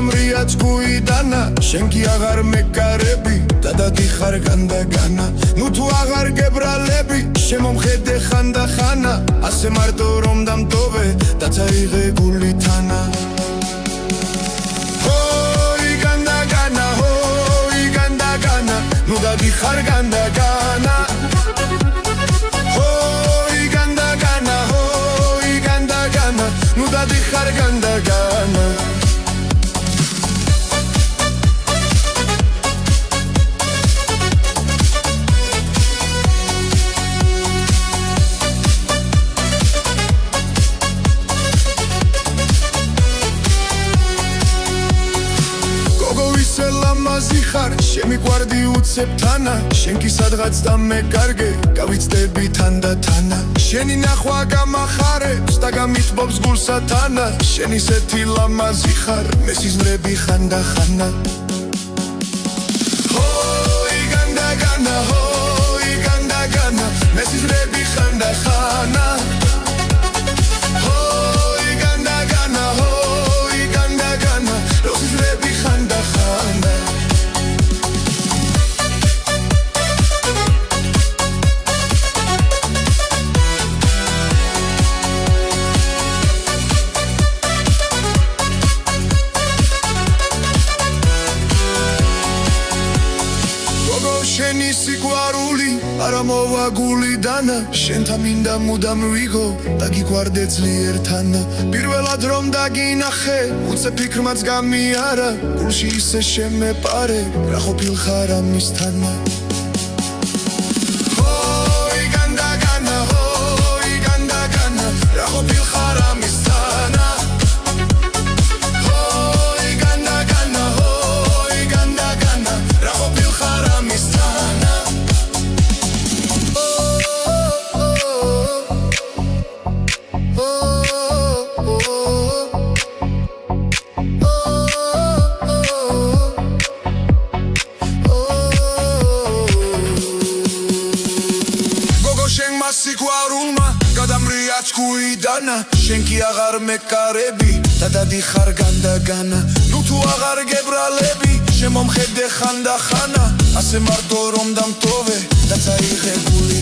გადამრიაც გუიდანა შენ კი აღარ მეკარები დადადიხარ განდაგანა ნუ თუ აღარ გებრალები შემომხედე ხანდახანა ასე მარტო რომ დამტოვე და წაიღე გული თანა ჰოი განდაგანა ნუ დადიხარ განდაგანა ჰოი განდაგანა ნუ დადიხარ განდაგანა მაზიხარ შემიყვარდი უცებთანა შენ კი სადღაც დამეკარგე გავიცდები თანდათანა შენი ნახვა გამახარებს და გამიტბობს გულსათანა შენ ისეთი ლამაზი ხარ მე სიზმრები ხანდახანა ჰოი განდაგანა მე სიზმრები ხანდახანა ჰოი განდაგანა რო სიზმრები ხანდახანა შენი სიყვარული არა მოვა გულიდანა შენთან მინდა მუდამ ვიგო და გიგვარდე ძლიერთანა პირველად რომ დაგინახე უცე ფიქრმაც გამიარა გულში ისე შემეპარე რა ყოფილ ხარ ამისთანა ჰოი განდაგანა რა ყოფილ ხარ ამისთანა ჰოი განდაგანა რა ყოფილ ხარ ამისთანა სიყვარულმა გადამრიაც გუიდანა შენ კი აღარ მეკარები და დადიხარ განდაგანა ნუ თუ აღარ გებრალები შემომხედე ხანდახანა ასე მარტო რომ დამტოვე და წაიღე გული